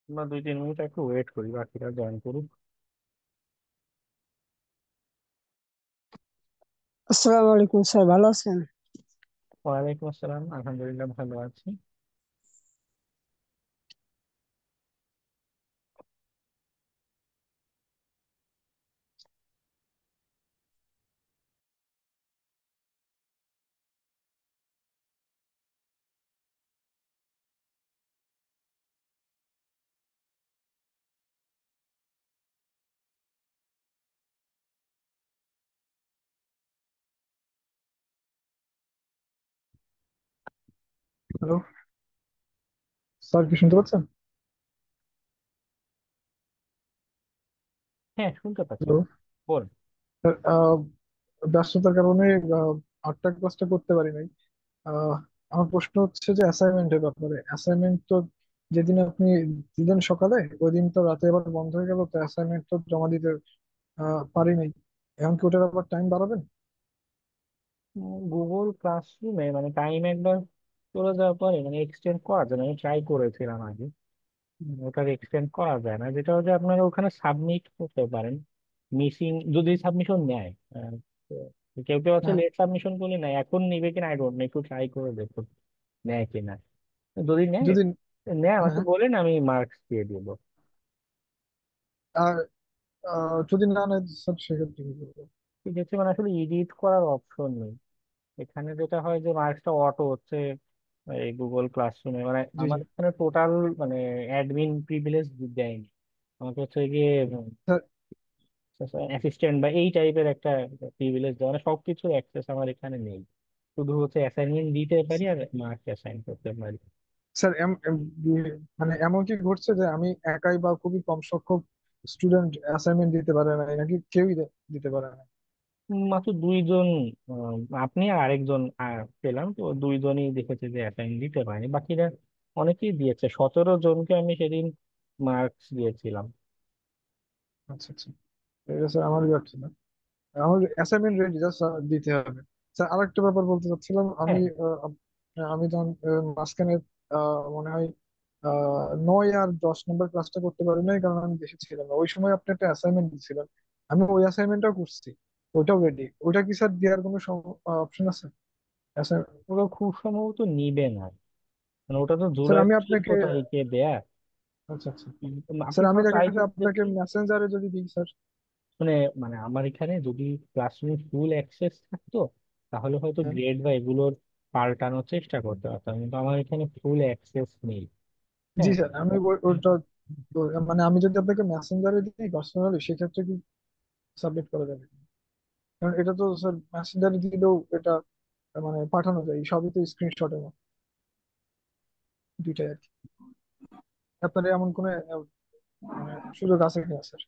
বা 2-3 মিনিট একটু ওয়েট করি, বাকিরা জয়েন করুক। আসসালামু আলাইকুম স্যার, ভালো আছেন? ওয়ালাইকুম আসসালাম, আলহামদুলিল্লাহ ভালো আছি। হ্যালো, স্যার কি শুনতে পাচ্ছেন? হ্যাঁ, শুনতে পাচ্ছি। হ্যালো বল। স্যার, ব্যস্ততার কারণে আটটা ক্লাসটা করতে পারি নাই। আহ, আমার প্রশ্ন হচ্ছে যে অ্যাসাইনমেন্টের ব্যাপারে। অ্যাসাইনমেন্ট তো যেদিন আপনি দিলেন সকালে, ওই দিন তো রাতে আবার বন্ধ হয়ে গেল, তো অ্যাসাইনমেন্ট তো জমা দিতে পারি নাই। এখন কি ওটার আবার টাইম বাড়াবেন? গুগল ক্লাসরুমে মানে টাইম একবার চলে যাওয়ার পরে মানে এক্সটেন্ড করা যায় না। আমি ট্রাই করেছিলাম আগে। ওটার এক্সটেন্ড করা যায় না, যেটা হচ্ছে আপনারা ওখানে সাবমিট করতে পারেন। মিসিং যদি সাবমিশন নেয়, তো কেউ কেউ আছে হ্যাঁ। লেট সাবমিশন করলে নেয়, এখন নিবে কিনা আই ডোন্ট নো, একটু ট্রাই করে দেখুন নেয় কিনা। যদি নেয়, যদি নেয় আমাকে হ্যাঁ, বলেন, আমি মার্কস দিয়ে দিব। আর যদি না নেয় স্যার, সেক্ষেত্রে কি করবো? ঠিক আছে, মানে আসলে এডিট করার অপশন নেই এখানে। যেটা হয় যে মার্কসটা অটো হচ্ছে এই গুগল ক্লাসরুমে, মানে জি জি আমার এখানে টোটাল মানে অ্যাডমিন প্রিভিলেজ দেয়নি আমাকে, হচ্ছে গিয়ে স্যার। অ্যাসিস্ট্যান্ট বা এই টাইপের একটা প্রিভিলেজ দেওয়া, মানে সবকিছু অ্যাক্সেস আমার এখানে নেই। শুধু হচ্ছে অ্যাসাইনমেন্ট দিতে পারি আর মার্কস অ্যাসাইন করতে পারি। স্যার মানে এমন কি ঘটছে যে আমি একাই বা খুবই কম সংখ্যক স্টুডেন্ট অ্যাসাইনমেন্ট দিতে পারে না, নাকি কেউই দিতে পারে না? মাত্র 2জন, আপনি আর আরেকজন পেলাম, তো 2জনই দেখেছে যে অ্যাসাইন দিতে পারেনি, বাকিরা অনেকেই দিয়েছে। 17 জনকে আমি সেদিন মার্কস দিয়েছিলাম। আচ্ছা আচ্ছা, এটা স্যার আমার ব্যাপার না। আমার অ্যাসাইনমেন্ট রেডি, জাস্ট দিতে হবে। স্যার আরেকটা ব্যাপার বলতে চাচ্ছিলাম। আমি হ্যাঁ। আমি যখন মাঝখানে মনে হয় 9 আর 10 নম্বর ক্লাসটা করতে পারি নাই, কারণ আমি দেশে ছিলাম না। ওই সময় আপনি একটা অ্যাসাইনমেন্ট দিয়েছিলেন, আমি ওই অ্যাসাইনমেন্টটাও করছি, ওইটাও রেডি। ওইটা কি স্যার দেওয়ার কোনো অপশন আছে? ওরা খুব সম্ভবত নিবে না, মানে ওটা তো স্যার জুলাই আমি মাসের আপনাকে, 6 তারিখে দেয়া। আচ্ছা আচ্ছা, আপনি স্যার আমি তাও ট্রাই দেখাতে করে আপনাকে দেখুন। মেসেঞ্জারে যদি দিই স্যার। মানে মানে আমার এখানে যদি ক্লাসরুমে ফুল অ্যাক্সেস থাকতো, তাহলে হয়তো হ্যাঁ। গ্রেড বা এগুলোর পাল্টানোর চেষ্টা করতে পারতাম, কিন্তু আমার এখানে ফুল অ্যাক্সেস নেই। জি হ্যাঁ। স্যার, আমি ওইটা মানে আমি যদি আপনাকে মেসেঞ্জারে দিই পার্সোনালি, সেক্ষেত্রে কি সাবমিট করা যাবে? কারণ এটা তো স্যার মেসেঞ্জারে দিলেও এটা মানে পাঠানো যায়, সবই তো স্ক্রিনশটের মতো, দুইটাই আর কি। আপনার এমন কোনো মানে সুযোগ আছে কিনা স্যার?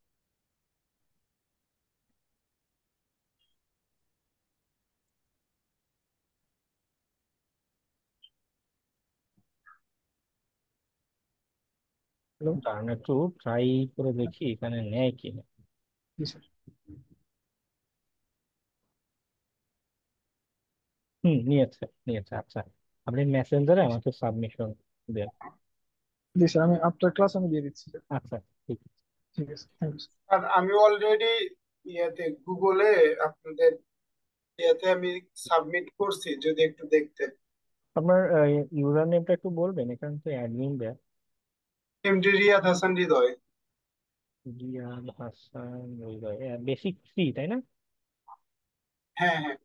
হ্যালো। কারণ একটু ট্রাই করে দেখি এখানে নেয় কিনা। জি স্যার। নিয়েছে নিয়েছে, আচ্ছা। আপনি মেসেঞ্জারে আমাকে সাবমিশন দেন। জি স্যার, আমি আফটার ক্লাস আমি দিয়ে দিচ্ছি স্যার। আচ্ছা, ঠিক আছে। ঠিক আছে, থ্যাংক ইউ। আর আমি অলরেডি গুগলে আপনাদের আমি সাবমিট করছি, যদি একটু দেখতে। আপনার ইউজার নেমটা একটু বলবেন, এখানে তো অ্যাডমিন দেয়া। এমডি রিয়াদ হাসান হৃদয়। জিয়াদ হাসান হৃদয়, বেসিক ফ্রি তাই না? হ্যাঁ হ্যাঁ।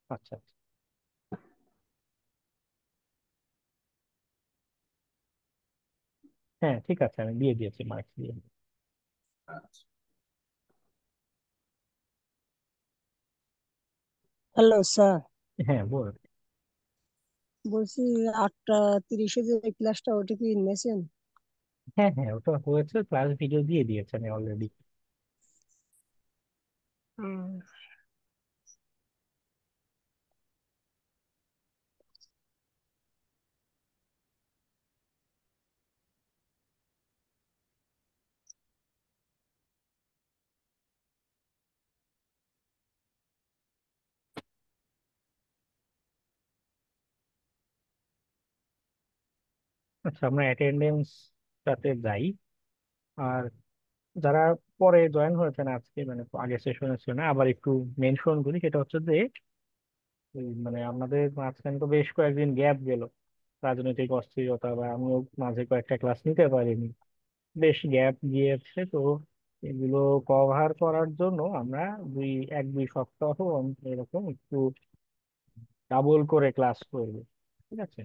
আচ্ছা আচ্ছা। হ্যাঁ, ঠিক আছে, আমি দিয়ে দিয়েছি মার্কস দিয়ে। হ্যালো স্যার, হ্যাঁ, বল। বলছি 8টা 30-এ যে ক্লাসটা, ওটা কি নিয়েছেন? হ্যাঁ হ্যাঁ, ওটা হয়েছে, ক্লাস ভিডিও দিয়ে দিয়েছে আমি অলরেডি। উম, আচ্ছা, আমরা অ্যাটেন্ডেন্সটাতে যাই। আর যারা পরে জয়েন হয়েছেন আজকে, মানে আগের সেশনে ছিল না, আবার একটু মেনশন করি। সেটা হচ্ছে যে মানে আমাদের মাঝখানে তো বেশ কয়েকদিন গ্যাপ গেল, রাজনৈতিক অস্থিরতা, বা আমিও মাঝে কয়েকটা ক্লাস নিতে পারিনি, বেশ গ্যাপ গিয়েছে। তো এগুলো কভার করার জন্য আমরা দুই সপ্তাহ এরকম একটু ডাবল করে ক্লাস করবো। ঠিক আছে,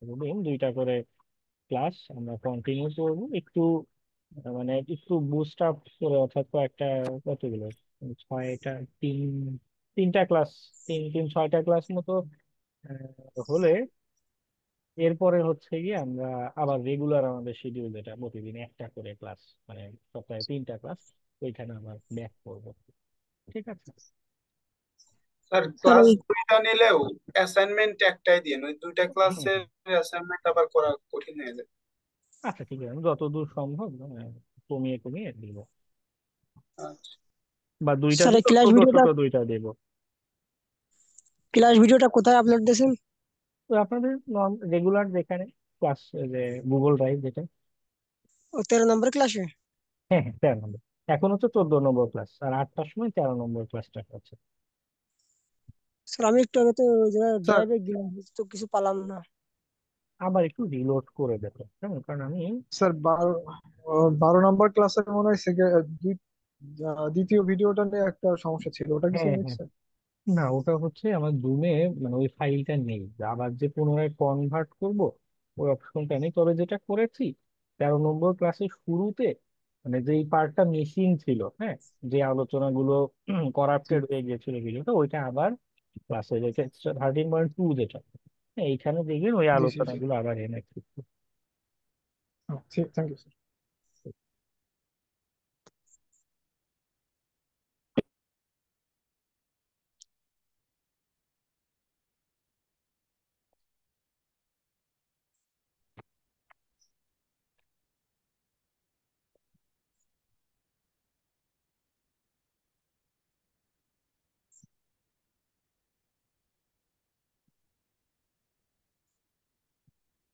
প্রতিদিন দুইটা করে ক্লাস আমরা কন্টিনিউ করবো একটু, মানে একটু বুস্ট আপ করে, অর্থাৎ কয়েকটা, কতগুলো, ছয়টা, তিন তিনটা ক্লাস, তিন তিন ছয়টা ক্লাস মতো হলে এরপরে হচ্ছে গিয়ে আমরা আবার রেগুলার আমাদের শিডিউল, যেটা প্রতিদিন একটা করে ক্লাস, মানে সপ্তাহে তিনটা ক্লাস, ওইখানে আবার ব্যাক করবো। ঠিক আছে। স্যার স্যার ক্লাস ওই দুইটা নিলেও অ্যাসাইনমেন্ট একটাই দিন, ওই দুইটা হুম ক্লাসের হুম। অ্যাসাইনমেন্ট আবার করা কঠিন হয়ে যায়। আচ্ছা ঠিক আছে, আমি যতদূর সম্ভব কমিয়ে কমিয়ে দিব, আচ্ছা বা দুইটা স্যার এই দিব, ক্লাস ছোট ভিডিওটা ছোট দুইটা দিব। কোথায় আপলোড দিয়েছেন? তো আপনাদের রেগুলার যেখানে ক্লাস, যে গুগল ড্রাইভ যেটা। ও 13 নম্বর ক্লাসে? হ্যাঁ হ্যাঁ, 13 নম্বর। এখন হচ্ছে 14 নম্বর ক্লাস, আর 8টার সময় 13 নম্বর ক্লাসটা হচ্ছে। স্যার আমি একটু আগে তো ওই জায়গায় স্যার ড্রাইভে গেলাম, তো কিছু পালাম না। আবার একটু রিলোড করে দেবো, কেমন, কারণ আমি, স্যার 12 নম্বর ক্লাসের মনে হয় দ্বিতীয় ভিডিওটা নিয়ে একটা সমস্যা ছিল, ওটা কি হ্যাঁ সেম হ্যাঁ, স্যার? না ওটা হচ্ছে আমার জুমে, মানে ওই ফাইলটা নেই, আবার যে পুনরায় কনভার্ট করব ওই অপশনটা নেই। তবে যেটা করেছি 13 নম্বর ক্লাসের শুরুতে, মানে যেই পার্টটা মিসিং ছিল, হ্যাঁ, যে আলোচনাগুলো জি করাপ্টেড হয়ে গিয়েছিল ভিডিওটা, ওইটা আবার ক্লাসে, যেটা 13.2 যেটা, হ্যাঁ, এইখানে দেখবেন ওই জি জি জি। আলোচনাগুলো আবার এনেছি। ঠিক, থ্যাংক ইউ স্যার।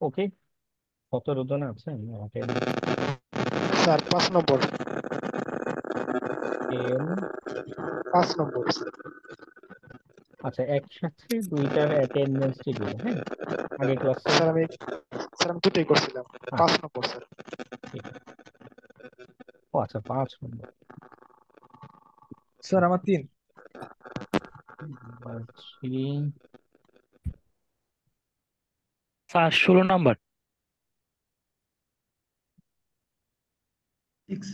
ওকে, 17 জন আছেন অ্যাটেন্ডেন্স। স্যার 5 নম্বর। 10। 5 নম্বর স্যার। আচ্ছা, একসাথে দুইটার অ্যাটেন্ডেন্সটি দিব, হ্যাঁ, আগে ক্লাসে। স্যার আমি স্যার আমি দুটোই করছিলাম। পাঁচ আচ্ছা নম্বর স্যার। ঠিক আছে। ও আচ্ছা, 5 নম্বর। স্যার আমার 3। থ্রি। স্যার 16 নম্বর। 6,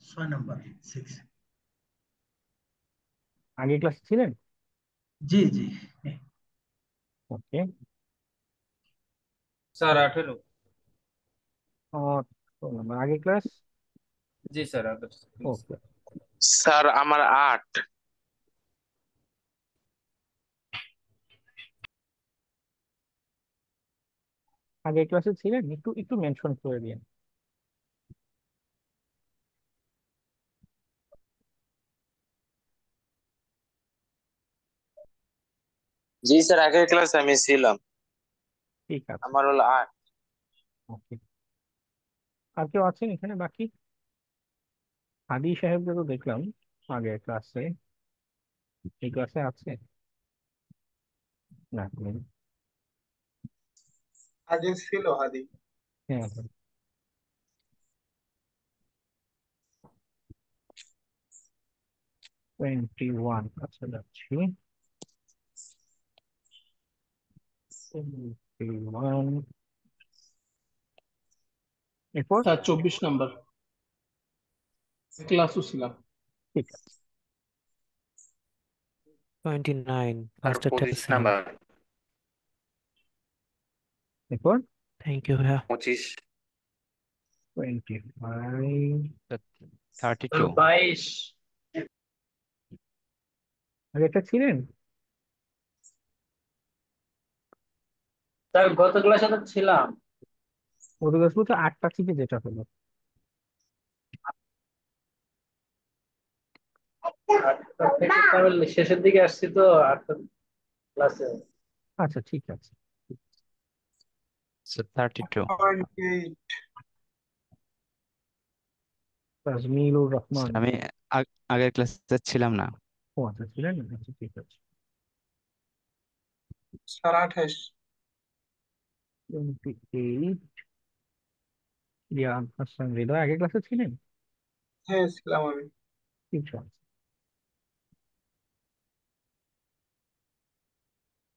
6 নম্বর, 6। আগে ক্লাসে ছিলেন? জি জি। ওকে। স্যার 18। আগে ক্লাস। জি স্যার আদর্শ। ওকে। স্যার আমার 8। আগে ক্লাসে ছিলেন, একটু একটু মেনশন করে দিন। জি স্যার আগের ক্লাসে আমি ছিলাম। ঠিক আছে। আমার হলো 8। ওকে। আর কেউ আছেন এখানে বাকি? হাদি সাহেবকে তো দেখলাম আগের ক্লাসে, এই ক্লাসে আছে? না নেই। আগে ছিল হাদি। হ্যাঁ হ্যাঁ। 21, আচ্ছা যাচ্ছি। 21, এরপর। স্যার 24 নম্বর ক্লাসও ছিলাম। ঠিক আছে। 29, স্যার ফার্স্টেরটা 25 ছিলাম। নাম্বার। এরপর থ্যাংক ইউ ভাইয়া। 25। 25, 32। 22। আগেরটা ছিলেন? স্যার গত ক্লাসে তো ছিলাম। গত ক্লাস বলতে 8টা থেকে যেটা হলো। আটটা থেকে তো আমি শেষের দিকে আসছি তো, 8টা ক্লাসে। আচ্ছা ঠিক আছে। স্যার 32। 28। তাজমিলুর রহমান। স্যার আমি আগের ক্লাসে ছিলাম না। ও আচ্ছা, ছিলেন না? আচ্ছা ঠিক আছে। স্যার 28। 28। রিয়াদ হাসান হৃদয় আগের ক্লাসে ছিলেন? হ্যাঁ ছিলাম আমি। ঠিক আছে।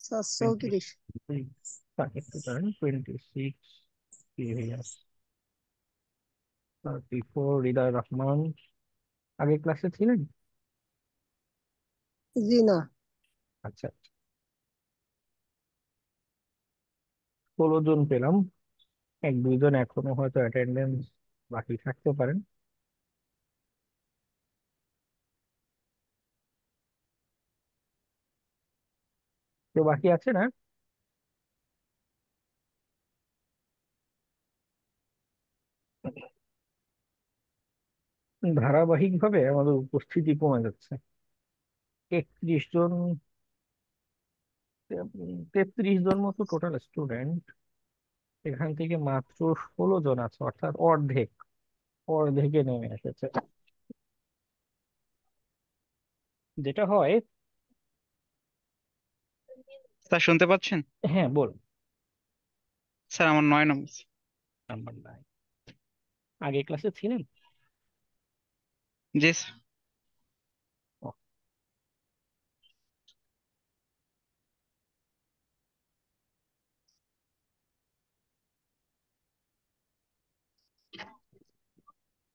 স্যার 20 34। একটু দাঁড়ান, 26 ইয়ার্স। 34 হৃদয় রহমান আগের ক্লাসে ছিলেন? জি না। আচ্ছা, 16 জন পেলাম। এক দুইজন এখনো হয়তো অ্যাটেন্ডেন্স বাকি থাকতে পারেন। তো বাকি আছে না? ধারাবাহিক ভাবে আমাদের উপস্থিতি কমে যাচ্ছে। 31 জন, 33 জন মতো টোটাল স্টুডেন্ট। এখান থেকে মাত্র 16 জন আছে, অর্থাৎ অর্ধেক, অর্ধেকে নেমে এসেছে। যেটা হয়, স্যার শুনতে পাচ্ছেন? হ্যাঁ বল। স্যার আমার 9 নম্বর। নাম্বার 9 আগে ক্লাসে ছিলেন? জি স্যার। ও,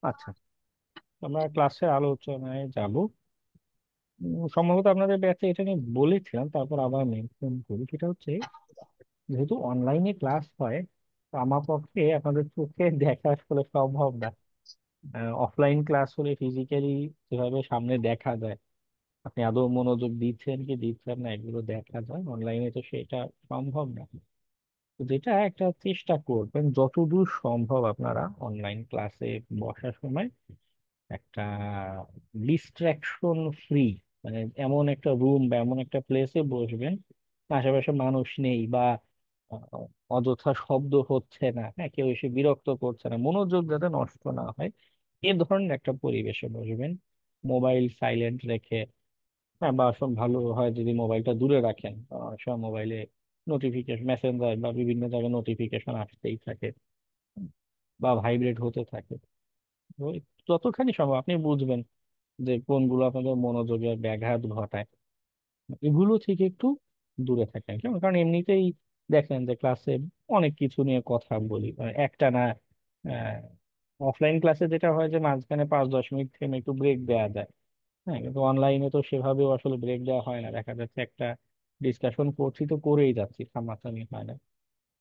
আচ্ছা, আমরা ক্লাসের আলোচনায় যাব। সম্ভবত আপনাদের ব্যাচে এটা নিয়ে বলেছিলাম, তারপর আবার মেনশন করি। সেটা হচ্ছে, যেহেতু অনলাইনে ক্লাস হয়, তো আমার পক্ষে আপনাদের চোখে দেখা আসলে সম্ভব না। অফলাইন ক্লাস হলে ফিজিক্যালি যেভাবে সামনে দেখা যায়, আপনি আদৌ মনোযোগ দিচ্ছেন কি দিচ্ছেন না এগুলো দেখা যায়। অনলাইনে তো সেটা সম্ভব না। তো যেটা একটা চেষ্টা করবেন, যতদূর সম্ভব আপনারা অনলাইন ক্লাসে বসার সময় একটা ডিস্ট্রাকশন ফ্রি, মানে এমন একটা রুম বা এমন একটা প্লেসে বসবেন আশেপাশে মানুষ নেই, বা আহ, অযথা শব্দ হচ্ছে না, হ্যাঁ, কেউ এসে বিরক্ত করছে না, মনোযোগ যাতে নষ্ট না হয় এ ধরনের একটা পরিবেশে বসবেন। মোবাইল সাইলেন্ট রেখে, হ্যাঁ, বা সব ভালো হয় যদি মোবাইলটা দূরে রাখেন। সব মোবাইলে নোটিফিকেশন, মেসেঞ্জার বা বিভিন্ন জায়গায় নোটিফিকেশন আসতেই থাকে বা ভাইব্রেট হতে থাকে। তো যতখানি সম্ভব আপনি বুঝবেন যে কোনগুলো আপনাদের মনোযোগের ব্যাঘাত ঘটায়, এগুলো থেকে একটু দূরে থাকেন। কেমন? কারণ এমনিতেই দেখেন যে ক্লাসে অনেক কিছু নিয়ে কথা বলি, মানে একটা না। অফলাইন ক্লাসে যেটা হয় যে মাঝখানে 5-10 মিনিট থেমে একটু ব্রেক দেওয়া যায়, হ্যাঁ, কিন্তু অনলাইনে তো সেভাবেও আসলে ব্রেক দেওয়া হয় না। দেখা যাচ্ছে একটা ডিসকাশন করছি তো করেই যাচ্ছি, থামাথামি হয় না।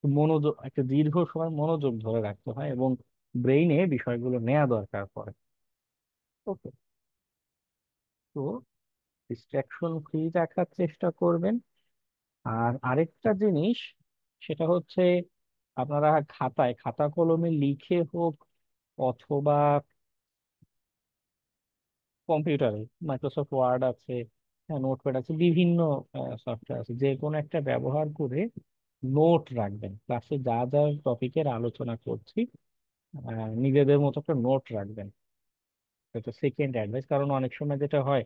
তো মনোযোগ, একটা দীর্ঘ সময় মনোযোগ ধরে রাখতে হয় এবং ব্রেইনে বিষয়গুলো নেওয়া দরকার পড়ে। ওকে, তো ডিস্ট্রাকশন ফ্রি রাখার চেষ্টা করবেন। আর আরেকটা জিনিস, সেটা হচ্ছে আপনারা খাতায়, খাতা কলমে লিখে হোক অথবা কম্পিউটারে, মাইক্রোসফট ওয়ার্ড আছে, হ্যাঁ, নোটপ্যাড আছে, বিভিন্ন সফটওয়্যার আছে, যে কোনো একটা ব্যবহার করে নোট রাখবেন। ক্লাসে যা যা টপিকের আলোচনা করছি নিজেদের মতো একটা নোট রাখবেন। এটা সেকেন্ড অ্যাডভাইস। কারণ অনেক সময় যেটা হয়,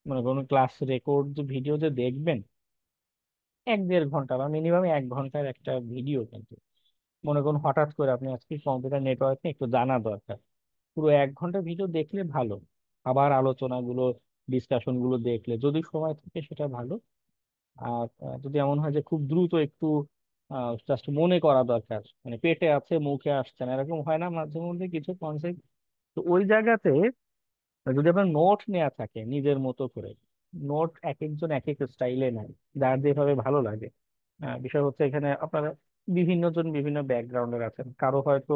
মানে কোনো ক্লাস রেকর্ড ভিডিও যে দেখবেন 1-1.5 ঘন্টা বা মিনিমাম 1 ঘন্টার একটা ভিডিও, কিন্তু মনে করুন হঠাৎ করে আপনি আজকে কম্পিউটার নেটওয়ার্কে একটু জানা দরকার, পুরো 1 ঘন্টা ভিডিও দেখলে ভালো। আবার আলোচনাগুলো, ডিসকাশন গুলো দেখলে যদি সময় থাকে সেটা ভালো। আর যদি এমন হয় যে খুব দ্রুত একটু জাস্ট মনে করা দরকার, মানে পেটে আছে মুখে আসছে না, এরকম হয় না মাঝে মধ্যে কিছু কনসেপ্ট, তো ওই জায়গাতে যদি আপনার নোট নেওয়া থাকে নিজের মতো করে, নোট এক একজন এক এক স্টাইলে নেয়, যার যেভাবে ভালো লাগে। বিষয় হচ্ছে এখানে আপনারা বিভিন্ন জন বিভিন্ন ব্যাকগ্রাউন্ডের আছেন, কারো হয়তো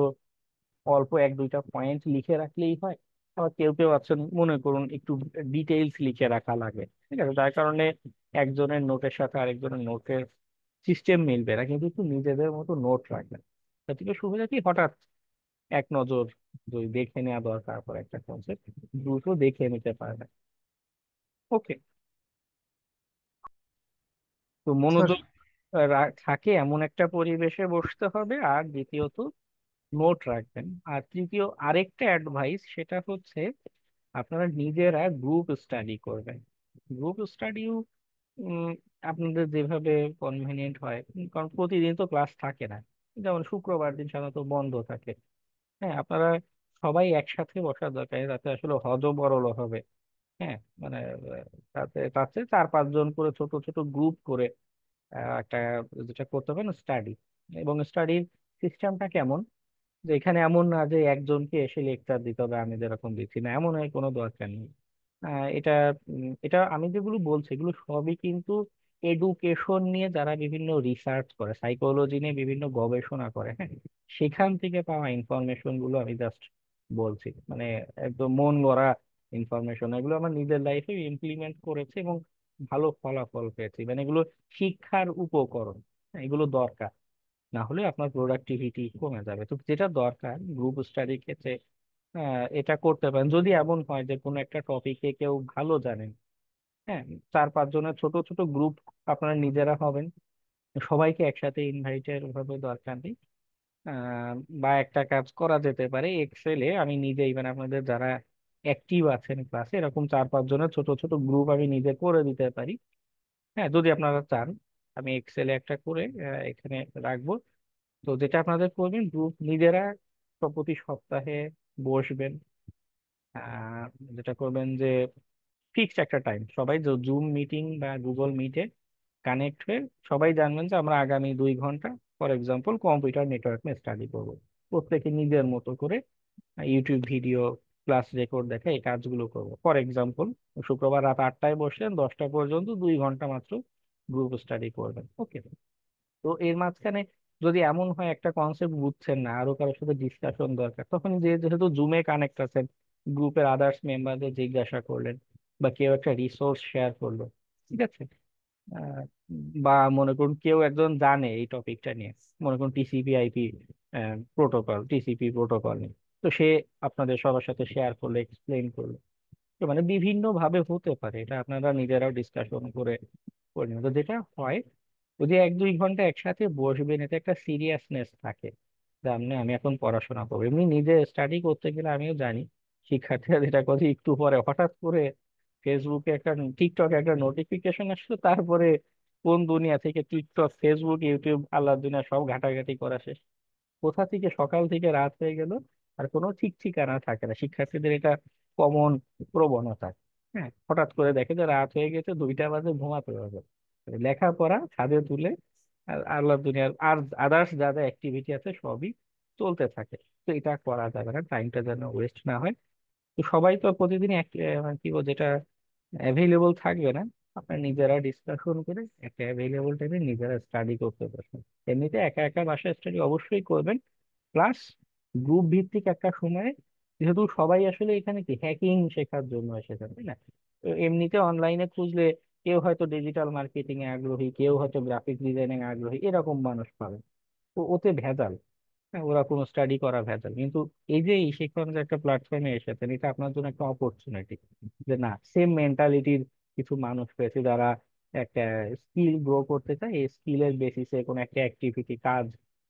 অল্প 1-2টা পয়েন্ট লিখে রাখলেই হয়। আবার কেউ কেউ আছেন মনে করুন একটু ডিটেইলস লিখে রাখা লাগে, ঠিক আছে, যার কারণে একজনের নোটের সাথে আরেকজনের নোটের সিস্টেম মিলবে না, কিন্তু একটু নিজেদের মতো নোট রাখবেন। তা থেকে সুবিধা কি, হঠাৎ এক নজর যদি দেখে নেওয়া দরকার পড়ে একটা কনসেপ্ট, দ্রুত দেখে নিতে পারবে। ওকে, তো স্যার মনোযোগ। থাকে এমন একটা পরিবেশে বসতে হবে, আর দ্বিতীয়ত নোট রাখবেন। আর তৃতীয় আরেকটা অ্যাডভাইস, সেটা হচ্ছে আপনারা নিজেরা গ্রুপ স্টাডি করবেন। গ্রুপ স্টাডিও আপনাদের যেভাবে কনভেনিয়েন্ট হয়, কারণ প্রতিদিন তো ক্লাস থাকে না, যেমন শুক্রবার দিন সাধারণত বন্ধ থাকে। হ্যাঁ, আপনারা সবাই একসাথে বসার দরকার, তাতে আসলে হজবরল হবে। হ্যাঁ, মানে তাতে তাতে 4-5 জন করে ছোট ছোট গ্রুপ করে একটা যেটা করতে হবে না, স্টাডি। এবং স্টাডির সিস্টেমটা কেমন, যে এখানে এমন না যে একজনকে এসে লেকচার দিতে হবে, আমি যেরকম দিচ্ছি না, এমন কোনো দরকার নেই। এটা এটা আমি যেগুলো বলছি এগুলো সবই কিন্তু এডুকেশন নিয়ে যারা বিভিন্ন রিসার্চ করে, সাইকোলজি নিয়ে বিভিন্ন গবেষণা করে, হ্যাঁ, সেখান থেকে পাওয়া ইনফরমেশন গুলো আমি জাস্ট বলছি। মানে একদম মন গড়া ইনফরমেশন, এগুলো আমার নিজের লাইফে ইমপ্লিমেন্ট করেছি এবং ভালো ফলাফল পেয়েছি। মানে এগুলো শিক্ষার উপকরণ, হ্যাঁ, এগুলো দরকার, না হলে আপনার প্রোডাক্টিভিটি কমে যাবে। তো যেটা দরকার গ্রুপ স্টাডির ক্ষেত্রে, এটা করতে পারেন যদি এমন হয় যে কোনো একটা টপিকে কেউ ভালো জানেন। হ্যাঁ, 4-5 জনের ছোট ছোট গ্রুপ আপনারা নিজেরা হবেন, সবাইকে একসাথে ইনভাইটের ভাবে দরকার নেই। আহ, বা একটা কাজ করা যেতে পারে, এক্সেলে আমি নিজেই, মানে আপনাদের যারা অ্যাক্টিভ আছেন ক্লাসে, এরকম 4-5 জনের ছোট ছোট গ্রুপ আমি নিজে করে দিতে পারি। হ্যাঁ, যদি আপনারা চান, আমি এক্সেলে একটা করে এখানে রাখবো। তো যেটা আপনাদের করবেন, গ্রুপ নিজেরা প্রতি সপ্তাহে বসবেন। আহ, যেটা করবেন যে ফিক্সড একটা টাইম, সবাই জুম মিটিং বা গুগল মিটে কানেক্ট হয়ে সবাই জানবেন যে আমরা আগামী 2 ঘন্টা ফর এক্সাম্পল কম্পিউটার নেটওয়ার্ক নিয়ে স্টাডি করবো। প্রত্যেকে নিজের মতো করে ইউটিউব ভিডিও, ক্লাস রেকর্ড দেখে এই কাজগুলো করবো। ফর এক্সাম্পল শুক্রবার রাত 8টায় বসলেন, 10টা পর্যন্ত 2 ঘন্টা মাত্র গ্রুপ স্টাডি করবেন। ওকে। তো এর মাঝখানে যদি এমন হয় একটা কনসেপ্ট বুঝছেন না, আরো কারোর সাথে ডিসকাশন দরকার, তখন যেহেতু জুমে কানেক্ট আছেন, গ্রুপের আদার্স মেম্বারদের জিজ্ঞাসা করলেন, বা কেউ একটা রিসোর্স শেয়ার করলো, ঠিক আছে। আহ, বা মনে করুন কেউ একজন জানে এই টপিকটা নিয়ে, মনে করুন TCP IP protocol, TCP protocol নিয়ে, তো সে আপনাদের সবার সাথে শেয়ার করলো, এক্সপ্লেইন করলো। তো মানে বিভিন্ন ভাবে হতে পারে, এটা আপনারা নিজেরাও ডিসকাশন করে করে নেবেন। তো যেটা হয়, ওই যে 1-2 ঘন্টা একসাথে বসবেন, এতে একটা সিরিয়াসনেস থাকে যে আমি এখন পড়াশোনা করবো। এমনি নিজে স্টাডি করতে গেলে আমিও জানি, শিক্ষার্থীরা যেটা করে, একটু পরে হঠাৎ করে ফেসবুকে একটা, টিকটকে একটা নোটিফিকেশন আসলো, তারপরে কোন দুনিয়া থেকে টিকটক, ফেসবুক, ইউটিউব, আল্লাহ দুনিয়া সব ঘাটাঘাটি করা শেষ। কোথা থেকে সকাল থেকে রাত হয়ে গেল, আর কোনো ঠিক ঠিকানা থাকে না। শিক্ষার্থীদের এটা কমন প্রবণতা। হ্যাঁ, হঠাৎ করে দেখে যে রাত হয়ে গেছে, 2টা বাজে, ঘুমাতে হবে। লেখাপড়া ছাদে তুলে আর আল্লাহ দুনিয়ার আর আদার্স যা যা অ্যাক্টিভিটি আছে সবই চলতে থাকে। তো এটা করা যাবে না, টাইমটা যেন ওয়েস্ট না হয়। তো সবাই তো প্রতিদিন মানে কি বল, যেটা অ্যাভেলেবল থাকবে না, আপনার নিজেরা ডিসকাশন করে একটা অ্যাভেলেবল টাইমে নিজেরা স্টাডি করতে পারবেন। এমনিতে একা একা বাসায় স্টাডি অবশ্যই করবেন, প্লাস গ্রুপ ভিত্তিক একটা সময়ে, যেহেতু সবাই আসলে এখানে কি হ্যাকিং শেখার জন্য এসেছে, তাই না? তো এমনিতে অনলাইনে খুঁজলে কেউ হয়তো ডিজিটাল মার্কেটিং এ আগ্রহী, কেউ হয়তো গ্রাফিক ডিজাইনিং এ আগ্রহী, এরকম মানুষ পাবেন। তো ওতে ভেজাল, হ্যাঁ, ওরা কোনো স্টাডি করা ভেজাল। কিন্তু এই যে এই শিক্ষণ যে একটা প্ল্যাটফর্মে এসেছেন, এটা আপনার জন্য একটা অপরচুনিটি, যে না, সেম মেন্টালিটির কিছু মানুষ পেয়েছে যারা একটা স্কিল গ্রো করতে চায়, এই স্কিলের বেসিসে কোনো একটা অ্যাক্টিভিটি কাজ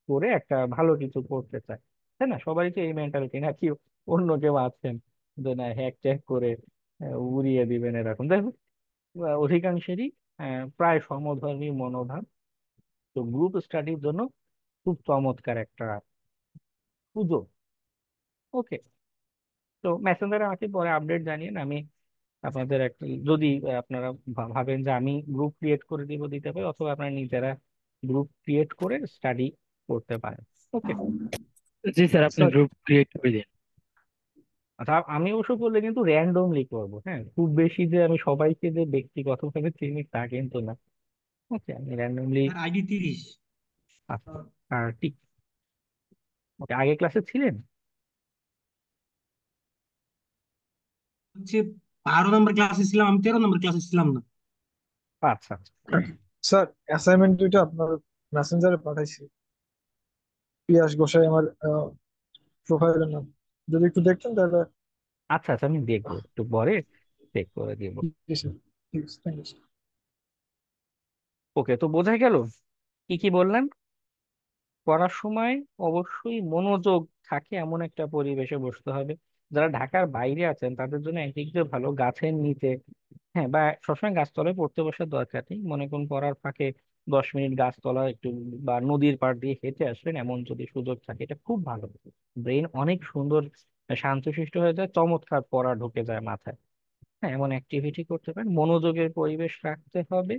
করে একটা ভালো কিছু করতে চায়। তাই না? সবারই তো এই মেন্টালিটি, নাকি অন্য কেউ আছেন যে না হ্যাক ট্যাক করে উড়িয়ে দিবেন এরকম? দেখো, অধিকাংশেরই প্রায় সমধর্মী মনোভাব। তো গ্রুপ স্টাডির জন্য খুব চমৎকার একটা সুযোগ। ওকে। তো মেসেঞ্জারে আমাকে পরে আপডেট জানিয়ে আমি আপনাদের একটা, যদি আপনারা ভাবেন যে আমি গ্রুপ ক্রিয়েট করে দিব, দিতে পারি, অথবা আপনারা নিজেরা গ্রুপ ক্রিয়েট করে স্টাডি করতে পারেন। ওকে। জি স্যার, আপনি স্যার গ্রুপ ক্রিয়েট করে দিন। আচ্ছা, আমি অবশ্য করলে কিন্তু র্যান্ডমলি করব। হ্যাঁ, খুব বেশি যে আমি সবাইকে যে ব্যক্তিগতভাবে চিনি তা কিন্তু না। ওকে, আমি র্যান্ডমলি। Sir ID 30। আচ্ছা, আর ঠিক। ওকে, আগে ক্লাসে ছিলেন? হচ্ছে 12 নম্বর ক্লাসে ছিলাম, আমি 13 নম্বর ক্লাসে ছিলাম না। আচ্ছা আচ্ছা। স্যার অ্যাসাইনমেন্ট দুইটা আপনার মেসেঞ্জারে পাঠাইছি, পিয়াস গোসাই আমার প্রোফাইলের নাম, যদি একটু দেখতেন তাহলে। আচ্ছা আচ্ছা, আমি দেখবো একটু পরে, চেক করে দিব। জি স্যার, ঠিক আছে, থ্যাংক ইউ। ওকে, তো বোঝা গেল। কি কি বললেন? পড়ার সময় অবশ্যই মনোযোগ থাকে এমন একটা পরিবেশে বসতে হবে। যারা ঢাকার বাইরে আছেন তাদের জন্য একদিক দিয়ে ভালো গাছের নিচে, হ্যাঁ, বা সবসময় গাছতলায় পড়তে বসার দরকার নেই, মনে করুন পড়ার ফাঁকে 10 মিনিট গাছতলা একটু বা নদীর পাড় দিয়ে হেঁটে আসলেন, এমন যদি সুযোগ থাকে এটা খুব ভালো। ব্রেন অনেক সুন্দর শান্তশিষ্ট হয়ে যায়, চমৎকার পড়া ঢুকে যায় মাথায়। হ্যাঁ, এমন অ্যাক্টিভিটি করতে পারেন, মনোযোগের পরিবেশ রাখতে হবে।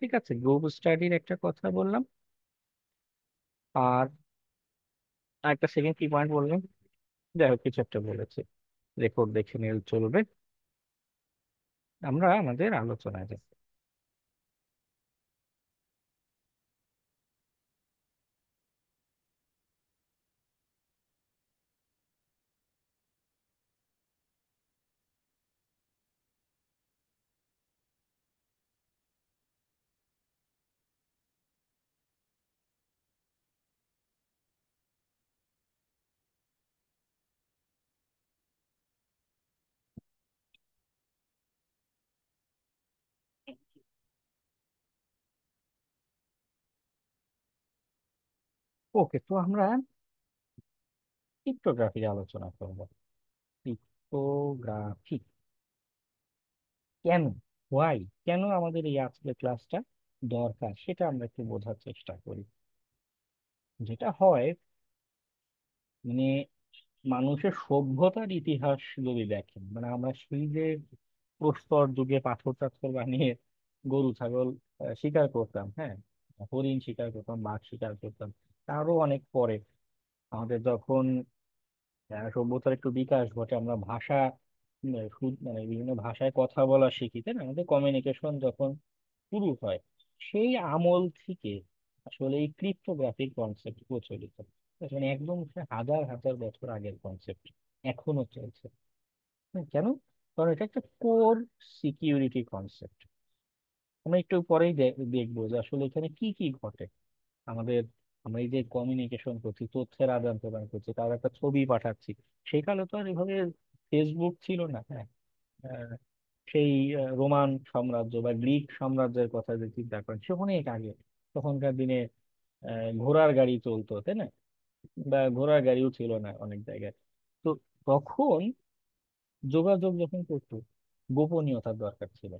ঠিক আছে, গ্রুপ স্টাডির একটা কথা বললাম। আর আরেকটা সেকেন্ড কি পয়েন্ট বললেন? যাই হোক, কিছু একটা বলেছে, রেকর্ড দেখে নিলে চলবে। আমরা আমাদের আলোচনায় যাই। ওকে, তো আমরা ক্রিপ্টোগ্রাফির আলোচনা করব। ক্রিপ্টোগ্রাফি কেন, হোয়াই, কেন আমাদের এই আজকের ক্লাসটা দরকার সেটা আমরা একটু বোঝার চেষ্টা করি। যেটা হয়, মানে মানুষের সভ্যতার ইতিহাস যদি দেখেন, মানে আমরা সেই যে প্রস্তর যুগে পাথর টাথর বানিয়ে গরু ছাগল শিকার করতাম, হ্যাঁ, হরিণ শিকার করতাম, বাঘ শিকার করতাম, তারও অনেক পরে আমাদের যখন সভ্যতার একটু বিকাশ ঘটে, আমরা ভাষা মানে বিভিন্ন ভাষায় কথা বলা শিখি, তাই না, আমাদের কমিউনিকেশন যখন শুরু হয়, সেই আমল থেকে আসলে এই ক্রিপ্টোগ্রাফিক কনসেপ্ট প্রচলিত। মানে একদম সে হাজার হাজার বছর আগের কনসেপ্ট এখনো চলছে। কেন? কারণ এটা একটা কোর সিকিউরিটি কনসেপ্ট। আমরা একটু পরেই দেখবো যে আসলে এখানে কি কি ঘটে আমাদের। আমরা এই যে কমিউনিকেশন করছি, তথ্যের আদান প্রদান করছি, তার একটা ছবি পাঠাচ্ছি, সেই কালে তো আর এভাবে ফেসবুক ছিল না, হ্যাঁ। আহ, সেই রোমান সাম্রাজ্য বা গ্রিক সাম্রাজ্যের কথা যদি চিন্তা করেন, সে অনেক আগে। তখনকার দিনে ঘোড়ার গাড়ি চলতো, তাই না, বা ঘোড়ার গাড়িও ছিল না অনেক জায়গায়। তো তখন যোগাযোগ যখন করতো, গোপনীয়তার দরকার ছিল,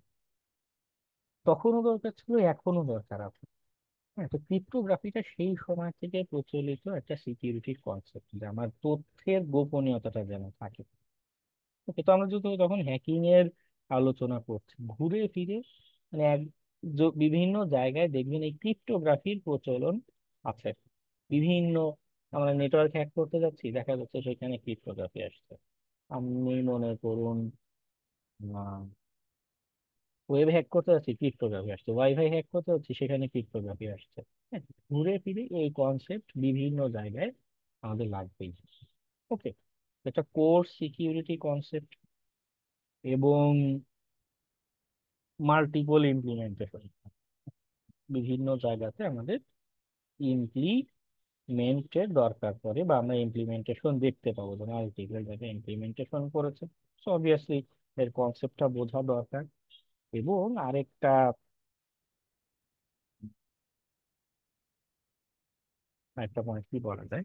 তখনও দরকার ছিল, এখনো দরকার আছে। হ্যাঁ, তো ক্রিপ্টোগ্রাফিটা সেই সময় থেকে প্রচলিত একটা সিকিউরিটি কনসেপ্ট, যে আমার তথ্যের গোপনীয়তাটা যেন থাকে। ওকে, তো আমরা যদি যখন হ্যাকিং এর আলোচনা করছি, ঘুরে ফিরে মানে বিভিন্ন জায়গায় দেখবেন এই ক্রিপ্টোগ্রাফির প্রচলন আছে। বিভিন্ন, আমরা নেটওয়ার্ক হ্যাক করতে যাচ্ছি, দেখা যাচ্ছে সেখানে ক্রিপ্টোগ্রাফি আসছে। আপনি মনে করুন ওয়েব হ্যাক করতে যাচ্ছি, ক্রিপ্টোগ্রাফি আসছে, ওয়াইফাই হ্যাক করতে যাচ্ছি, সেখানে ক্রিপ্টোগ্রাফি আসছে। হ্যাঁ, ঘুরে ফিরে এই কনসেপ্ট বিভিন্ন জায়গায় আমাদের লাগবেই। ওকে, এটা কোর সিকিউরিটি কনসেপ্ট এবং মাল্টিপল ইমপ্লিমেন্টেশন, বিভিন্ন জায়গাতে আমাদের ইমপ্লিমেন্টের দরকার পড়ে, বা আমরা ইমপ্লিমেন্টেশন দেখতে পাবো যে মাল্টিপল জায়গায় ইমপ্লিমেন্টেশন করেছে। সো অবভিয়াসলি এর কনসেপ্টটা বোঝা দরকার। এবং আরেকটা আরেকটা পয়েন্ট কি বলা যায়,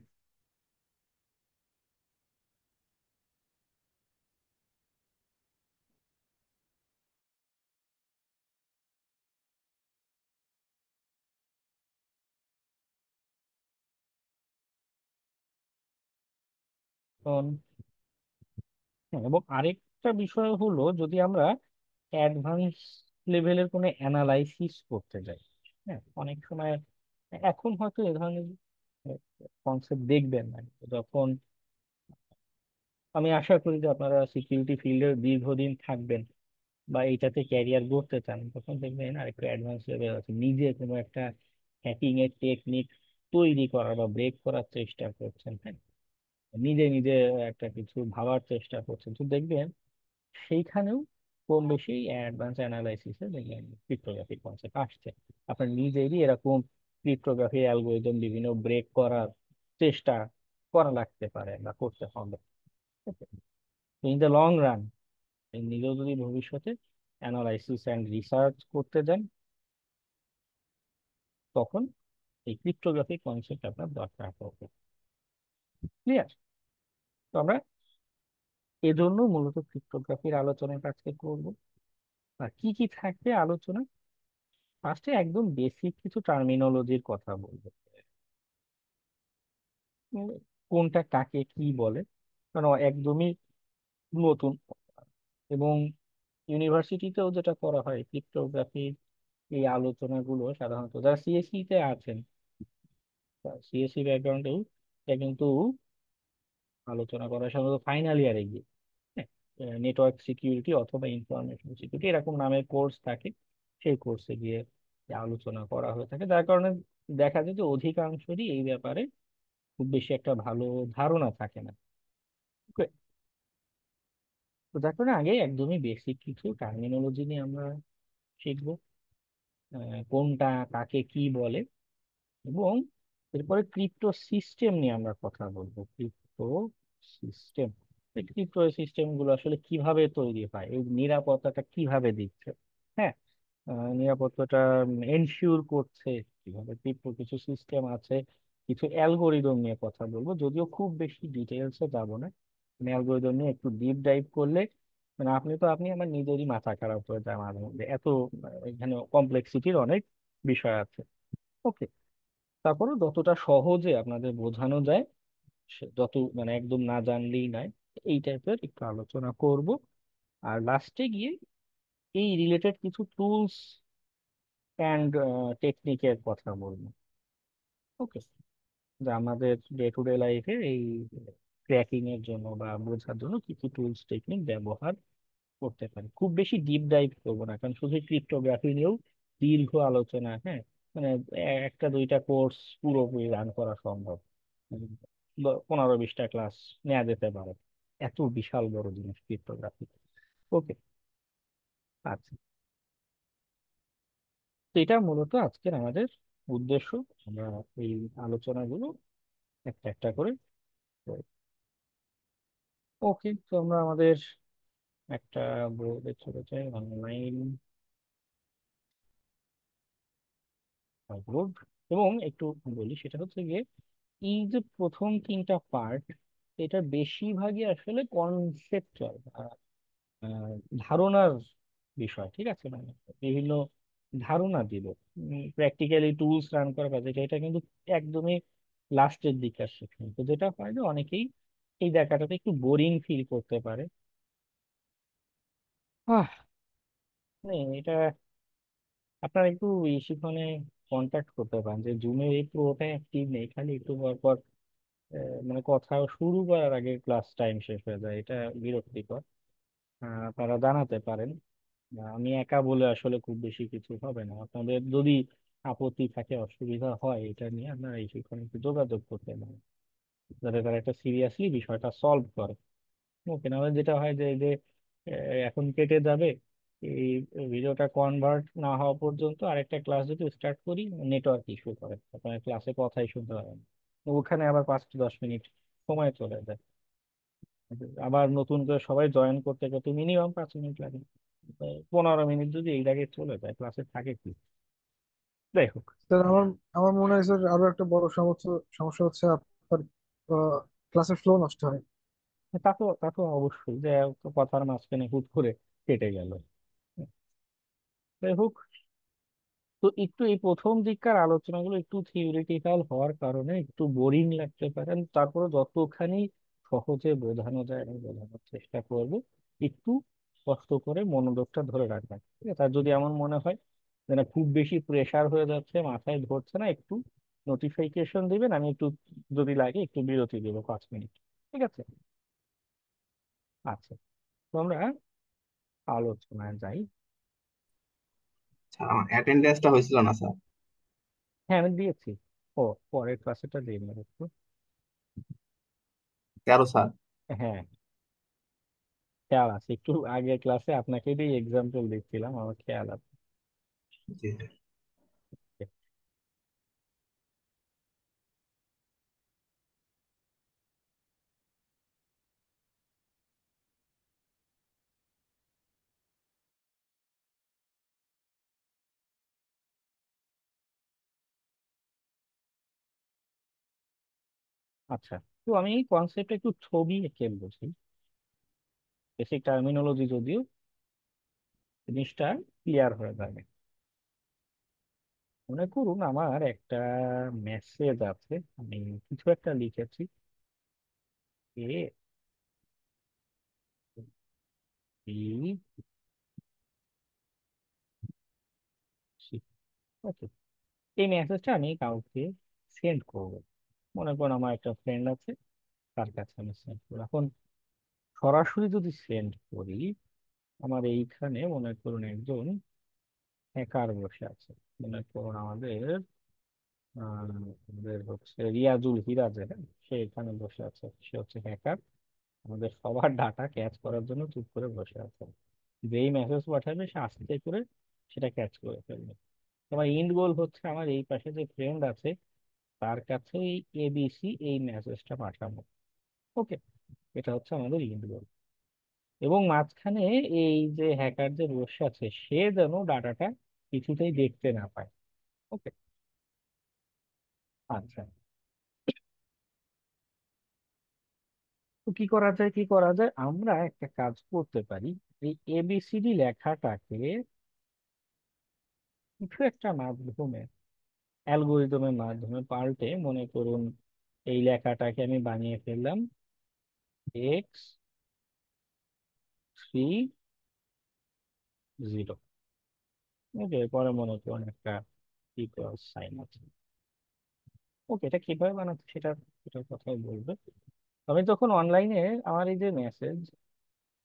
হ্যাঁ, এবং আরেকটা বিষয় হলো, যদি আমরা অ্যাডভান্স লেভেলের কোনো অ্যানালাইসিস করতে যাই, হ্যাঁ, অনেক সময় এখন হয়তো এ ধরনের কনসেপ্ট দেখবেন না, যখন আমি আশা করি যে আপনারা সিকিউরিটি ফিল্ডে দীর্ঘদিন থাকবেন বা এইটাতে ক্যারিয়ার গড়তে চান, তখন দেখবেন আরেকটু অ্যাডভান্স লেভেল আছে, নিজে কোনো একটা হ্যাকিং এর টেকনিক তৈরি করার বা ব্রেক করার চেষ্টা করছেন, হ্যাঁ, নিজে নিজে একটা কিছু ভাবার চেষ্টা করছেন, তো দেখবেন সেইখানেও কম বেশি অ্যাডভান্স অ্যানালাইসিসে দেখবেন ক্রিপ্টোগ্রাফি কনসেপ্ট আসছে। আপনার নিজেরই এরকম ক্রিপ্টোগ্রাফি অ্যালগোরিদম বিভিন্ন ব্রেক করার চেষ্টা করা লাগতে পারে বা করতে হবে। ইন দ্য লং রান নিজেও যদি ভবিষ্যতে অ্যানালাইসিস অ্যান্ড রিসার্চ করতে যান, তখন এই ক্রিপ্টোগ্রাফিক কনসেপ্ট আপনার দরকার হবে। ক্লিয়ার? তো আমরা এজন্য মূলত ক্রিপ্টোগ্রাফির আলোচনাটা আজকে করব। আর কি কি থাকবে আলোচনা, ফার্স্টে একদম বেসিক কিছু টার্মিনোলজির কথা বলবো। উম, কোনটা কাকে কি বলে, কারণ একদমই নতুন। এবং ইউনিভার্সিটিতেও যেটা করা হয় ক্রিপ্টোগ্রাফির এই আলোচনাগুলো সাধারণত যারা সিএসসি তে আছেন, সিএসসি ব্যাকগ্রাউন্ডেও এটা কিন্তু আলোচনা করা হয় সাধারণত ফাইনাল ইয়ারে গিয়ে। নেটওয়ার্ক সিকিউরিটি অথবা ইনফরমেশন সিকিউরিটি এরকম নামের কোর্স থাকে, সেই কোর্সে গিয়ে আলোচনা করা হয়ে থাকে, যার কারণে দেখা যায় যে অধিকাংশরই এই ব্যাপারে খুব বেশি একটা ভালো ধারণা থাকে না। Okay? তো যার কারণে আগে একদমই বেসিক কিছু টার্মিনোলজি নিয়ে আমরা শিখবো, কোনটা কাকে কি বলে। এবং এরপরে ক্রিপ্টো সিস্টেম নিয়ে আমরা কথা বলবো। ক্রিপ্টো সিস্টেম, ক্রিপ্টো সিস্টেম গুলো আসলে কিভাবে তৈরি হয়, এই নিরাপত্তাটা কিভাবে দিচ্ছে, হ্যাঁ, নিরাপত্তাটা এনশিওর করছে কিভাবে, ক্রিপ্টো কিছু সিস্টেম আছে, কিছু অ্যালগোরিদম নিয়ে কথা বলবো, যদিও খুব বেশি ডিটেলসে যাব না। মানে অ্যালগোরিদম নিয়ে একটু ডিপ ডাইভ করলে মানে আপনি আমার নিজেরই মাথা খারাপ হয়ে যায় মাঝে মধ্যে, এত এখানে কমপ্লেক্সিটির অনেক বিষয় আছে। ওকে, তারপরে যতটা সহজে আপনাদের বোঝানো যায়, যত মানে একদম না জানলেই নাই, এই টাইপের একটু আলোচনা করব। আর লাস্টে গিয়ে এই রিলেটেড কিছু টুলস অ্যান্ড টেকনিকের কথা বলবো। ওকে, যা আমাদের ডে টু ডে লাইফে এই ক্র্যাকিং এর জন্য বা বোঝার জন্য কি কি টুলস টেকনিক ব্যবহার করতে পারি। খুব বেশি ডিপ ডাইভ করবো না, কারণ শুধু ক্রিপ্টোগ্রাফি নিয়েও দীর্ঘ আলোচনা, হ্যাঁ, মানে একটা দুইটা কোর্স পুরোপুরি রান করা সম্ভব, উম, 15-20টা ক্লাস নেওয়া যেতে পারে, এত বিশাল বড় জিনিস ক্রিপ্টোগ্রাফি। ওকে, আচ্ছা, তো এটা মূলত আজকের আমাদের উদ্দেশ্য। আমরা এই আলোচনাগুলো একটা একটা করে করব। ওকে, তো আমরা আমাদের একটা বোর্ডে চলে যাই, অনলাইন বোর্ড। এবং একটু বলি, সেটা হচ্ছে গিয়ে এই যে প্রথম 3টা পার্ট, এটা বেশিরভাগই আসলে কনসেপ্টুয়াল, ধারণার বিষয়, ঠিক আছে, মানে বিভিন্ন ধারণা দিব। প্র্যাকটিক্যালি টুলস রান করা কাজে এটা কিন্তু একদমই লাস্টের দিকে আসে। তো যেটা হয় যে অনেকেই এই জায়গাটাতে একটু বোরিং ফিল করতে পারে। আহ এটা আপনারা একটু শিখনে কন্ট্যাক্ট করতে পারেন যে জুমের এই পুরোটা অ্যাক্টিভ নেই, খালি একটু পর পর মানে কথা শুরু করার আগে ক্লাস টাইম শেষ হয়ে যায়, এটা বিরক্তিকর। আপনারা জানাতে পারেন। আমি একা বলে আসলে খুব বেশি কিছু হবে না, আপনাদের যদি আপত্তি থাকে অসুবিধা হয় এটা নিয়ে আপনারা এই শিক্ষণে একটু যোগাযোগ করতে পারেন, যাতে তারা একটা সিরিয়াসলি বিষয়টা সলভ করে। ওকে, নাহলে যেটা হয় যে এই যে এখন কেটে যাবে, এই ভিডিওটা কনভার্ট না হওয়া পর্যন্ত আরেকটা ক্লাস যদি স্টার্ট করি নেটওয়ার্ক ইস্যু করে, আপনার ক্লাসে কথাই শুনতে পারেন, ওখানে আবার 5-10 মিনিট সময় চলে যায়। আবার নতুন করে সবাই জয়েন করতে করতে মিনিমাম 5 মিনিট লাগে, 15 মিনিট যদি এই জায়গায় চলে যায় ক্লাসে থাকে কি। যাই হোক, স্যার আমার আমার মনে হয় স্যার আরো একটা বড় সমস্যা সমস্যা হচ্ছে আপনার ক্লাসের ফ্লো নষ্ট হয়। তা তো অবশ্যই যে কথার মাঝখানে হুট করে কেটে গেল। যাই হোক, তো একটু এই প্রথম দিককার আলোচনাগুলো একটু থিওরিটিক্যাল হওয়ার কারণে একটু বোরিং লাগতে পারে, তারপরে যতখানি সহজে বোঝানো যায় আমি বোঝানোর চেষ্টা করব। একটু কষ্ট করে মনোযোগটা ধরে রাখবেন, ঠিক আছে? আর যদি এমন মনে হয় যে না খুব বেশি প্রেসার হয়ে যাচ্ছে, মাথায় ধরছে না, একটু নোটিফিকেশন দিবেন, আমি একটু যদি লাগে একটু বিরতি দেবো 5 মিনিট, ঠিক আছে? আচ্ছা, তো আমরা আলোচনায় যাই। স্যার আমার অ্যাটেন্ডেন্সটা হয়েছিল না স্যার। হ্যাঁ, আমি দিয়েছি। ও, পরের ক্লাসেটা দিয়ে নেবো একটু। 13 স্যার। হ্যাঁ, খেয়াল আছে, একটু আগের ক্লাসে আপনাকে দিয়ে এক্সাম্পল দিচ্ছিলাম, আমার খেয়াল আছে। জি। আচ্ছা, তো আমি কনসেপ্ট একটু ছবি এঁকে বলছি, বেসিক টার্মিনোলজি যদিও জিনিসটা ক্লিয়ার হয়ে যাবে। মনে করুন আমার একটা মেসেজ আছে, আমি কিছু একটা লিখেছি, এ বি সি। ওকে, এই মেসেজটা আমি কাউকে সেন্ড করব। মনে করুন আমার একটা ফ্রেন্ড আছে, তার কাছে আমি সেন্ড করবো। এখন সরাসরি যদি সেন্ড করি, আমার এইখানে মনে করুন একজন হ্যাকার বসে আছে। মনে করুন আমাদের হচ্ছে রিয়াজুল হিরাজ, হ্যাঁ, সে এখানে বসে আছে, সে হচ্ছে হ্যাকার, আমাদের সবার ডাটা ক্যাচ করার জন্য চুপ করে বসে আছে। যেই মেসেজ পাঠাবে সে আস্তে করে সেটা ক্যাচ করে ফেলবে। তোমার ইন্ড গোল হচ্ছে আমার এই পাশে যে ফ্রেন্ড আছে তার কাছে এই এবিসি এই মেসেজটা পাঠানো। ওকে, এটা হচ্ছে আমাদের ইন্ড গোল। এবং মাঝখানে এই যে হ্যাকার যে বসে আছে সে যেন ডাটাটা কিছুতেই দেখতে না পায়। ওকে, আচ্ছা, তো কি করা যায় আমরা একটা কাজ করতে পারি। এই এবিসিডি লেখাটাকে কিছু একটা মাধ্যমে, অ্যালগোরিদমের মাধ্যমে পাল্টে, মনে করুন এই লেখাটাকে আমি বানিয়ে ফেললাম x 3 0। ওকে, পরে মনে করুন একটা ইকুয়াল সাইন আছে। ওকে, এটা কিভাবে বানাচ্ছে সেটা সেটার কথাই বলবে। আমি তখন অনলাইনে আমার এই যে মেসেজ,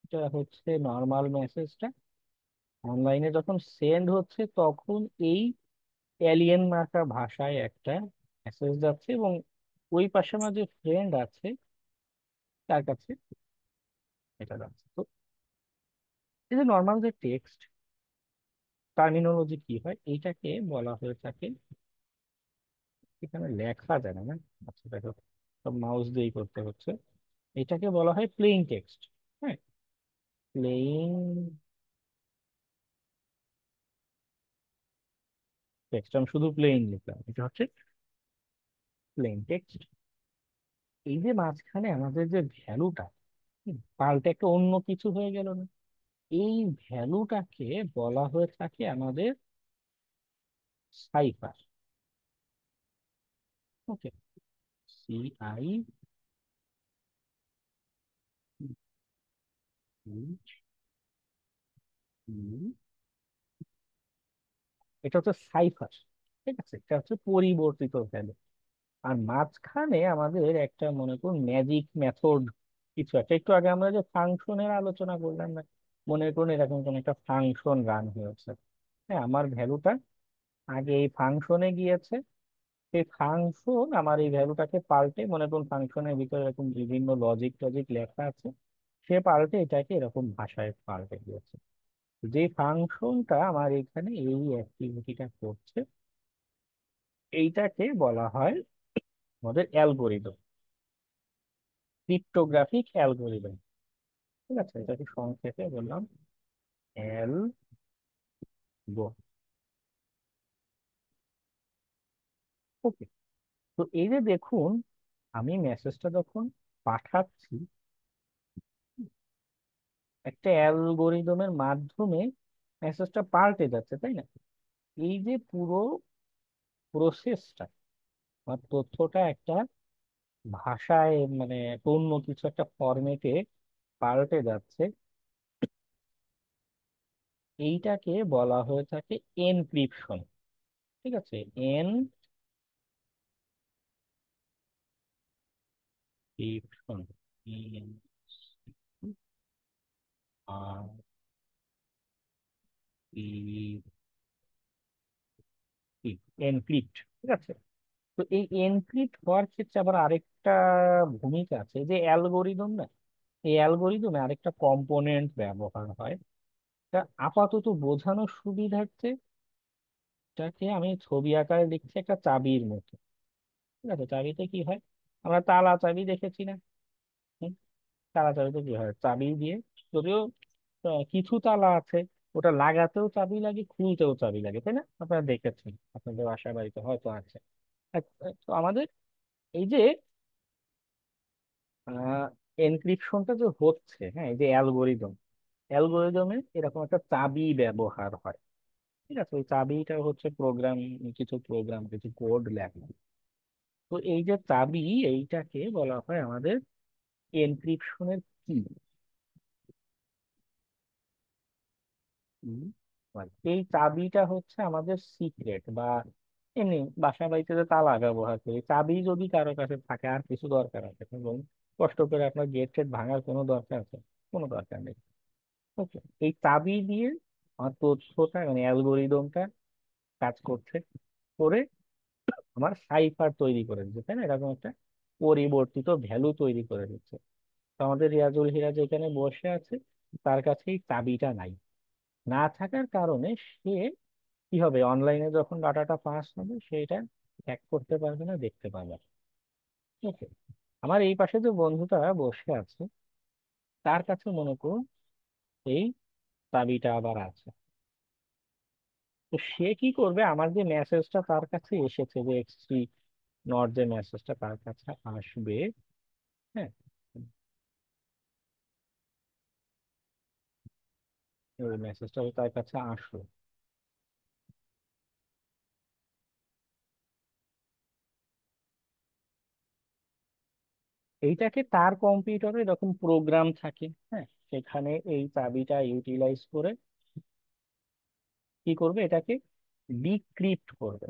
এটা হচ্ছে নর্মাল মেসেজটা, অনলাইনে যখন সেন্ড হচ্ছে তখন এই এলিয়েন মার্কা ভাষায় একটা মেসেজ যাচ্ছে, এবং ওই পাশে আমার যে ফ্রেন্ড আছে তার কাছে এটা যাচ্ছে। তো এই যে নর্মাল যে টেক্সট টার্মিনোলজি কি হয়, এইটাকে বলা হয়ে থাকে, এখানে লেখা যায় না না, আচ্ছা দেখো, সব মাউস দিয়েই করতে হচ্ছে। এটাকে বলা হয় প্লেইন টেক্সট। হ্যাঁ, প্লেইন টেক্সট, আমি শুধু প্লেইন লিখলাম, এটা হচ্ছে প্লেইন টেক্সট। এই যে মাঝখানে আমাদের যে ভ্যালুটা পাল্টে একটা অন্য কিছু হয়ে গেল না, এই ভ্যালুটাকে বলা হয়ে থাকে আমাদের সাইফার। ওকে, CI, এটা হচ্ছে সাইফার। ঠিক আছে, এটা হচ্ছে পরিবর্তিত ভ্যালু। আর মাঝখানে আমাদের একটা মনে করুন ম্যাজিক মেথড কিছু একটা, একটু আগে আমরা যে ফাংশনের আলোচনা করলাম না, মনে করুন এরকম কোন একটা ফাংশন রান হয়েছে। হ্যাঁ, আমার ভ্যালুটা আগে এই ফাংশনে গিয়েছে, এই ফাংশন আমার এই ভ্যালুটাকে পাল্টে, মনে করুন ফাংশনের ভিতরে এরকম বিভিন্ন লজিক টজিক লেখা আছে, সে পাল্টে এটাকে এরকম ভাষায় পাল্টে দিয়েছে। যে ফাংশনটা আমার এখানে এই অ্যাক্টিভিটিটা করছে, এইটাকে বলা হয় আমাদের অ্যালগোরিদম, ক্রিপ্টোগ্রাফিক অ্যালগোরিদম। ঠিক আছে, এটাকে সংক্ষেপে বললাম অ্যালগো। ওকে, তো এই যে দেখুন, আমি মেসেজটা যখন পাঠাচ্ছি একটা অ্যালগোরিদমের মাধ্যমে, মেসেজটা পাল্টে যাচ্ছে, তাই না? এই যে পুরো প্রসেসটা বা তথ্যটা একটা ভাষায়, মানে অন্য কিছু একটা ফরম্যাটে পাল্টে যাচ্ছে, এইটাকে বলা হয়ে থাকে এনক্রিপশন। ঠিক আছে, এনক্রিপশন, এনক্রিপ্ট। ঠিক আছে, তো এই এনক্রিপ্ট হওয়ার ক্ষেত্রে আবার আরেকটা ভূমিকা আছে, যে অ্যালগোরিদম না, এই অ্যালগোরিদমে আরেকটা কম্পোনেন্ট ব্যবহার হয়। তা আপাতত বোঝানোর সুবিধার্থে এটাকে আমি ছবি আকারে লিখছি একটা চাবির মতো। ঠিক আছে, চাবিতে কি হয়, আমরা তালা চাবি দেখেছি না? হুম, তালা চাবিতে কি হয়, চাবি দিয়ে, যদিও কিছু তালা আছে ওটা লাগাতেও চাবি লাগে, খুলতেও চাবি লাগে, তাই না? আপনারা দেখেছেন, আপনাদের বাসা বাড়িতে হয়তো আছে। তো আমাদের এই যে এনক্রিপশনটা যে হচ্ছে, হ্যাঁ, এই যে অ্যালগোরিদমে এরকম একটা চাবি ব্যবহার হয়। ঠিক আছে, ওই চাবিটা হচ্ছে প্রোগ্রাম কিছু কোড লেখা। তো এই যে চাবি, এইটাকে বলা হয় আমাদের এনক্রিপশনের কি। এই চাবিটা হচ্ছে আমাদের সিক্রেট, বা এমনি বাসা বাড়িতে যে তালা ব্যবহার করি, চাবি যদি কারো কাছে থাকে আর কিছু দরকার আছে এবং কষ্ট করে আপনার গেট টেট ভাঙার কোনো দরকার আছে? কোনো দরকার নেই। ওকে, এই চাবি দিয়ে আমার তথ্যটা মানে অ্যালগোরিদমটা কাজ করছে, করে আমার সাইফার তৈরি করে দিচ্ছে, তাই না? এরকম একটা পরিবর্তিত ভ্যালু তৈরি করে দিচ্ছে। তো আমাদের রিয়াজুল হিরা যেখানে বসে আছে, তার কাছে এই চাবিটা নাই। না থাকার কারণে সে কি হবে, অনলাইনে যখন ডাটাটা পাস হবে সেটা হ্যাক করতে পারবে না, দেখতে পাবে না। ওকে, আমার এই পাশে যে বন্ধুটা বসে আছে, তার কাছে মনে করুন এই চাবিটা আবার আছে। তো সে কি করবে, আমার যে মেসেজটা তার কাছে এসেছে, যে এক্স3 নট যে মেসেজটা তার কাছে আসবে, হ্যাঁ, ওই মেসেজটা তার কাছে আসলো, এইটাকে তার কম্পিউটারে এরকম প্রোগ্রাম থাকে, হ্যাঁ, সেখানে এই চাবিটা ইউটিলাইজ করে কি করবে, এটাকে ডিক্রিপ্ট করবে।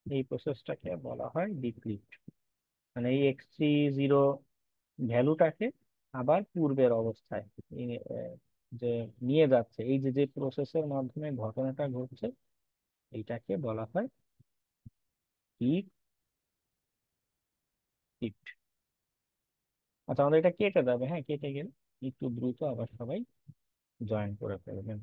এই প্রসেসটাকে বলা হয় ডিক্রিপ্ট। মানে এই x30 ভ্যালুটাকে আবার পূর্বের অবস্থায় যে নিয়ে যাচ্ছে, এই যে যে প্রসেসের মাধ্যমে ঘটনাটা ঘটছে, এইটাকে বলা হয় ডিক্রিপ্ট। আচ্ছা, আমাদের এটা কেটে যাবে, হ্যাঁ, কেটে গেলে একটু দ্রুত আবার সবাই জয়েন করে ফেলবেন।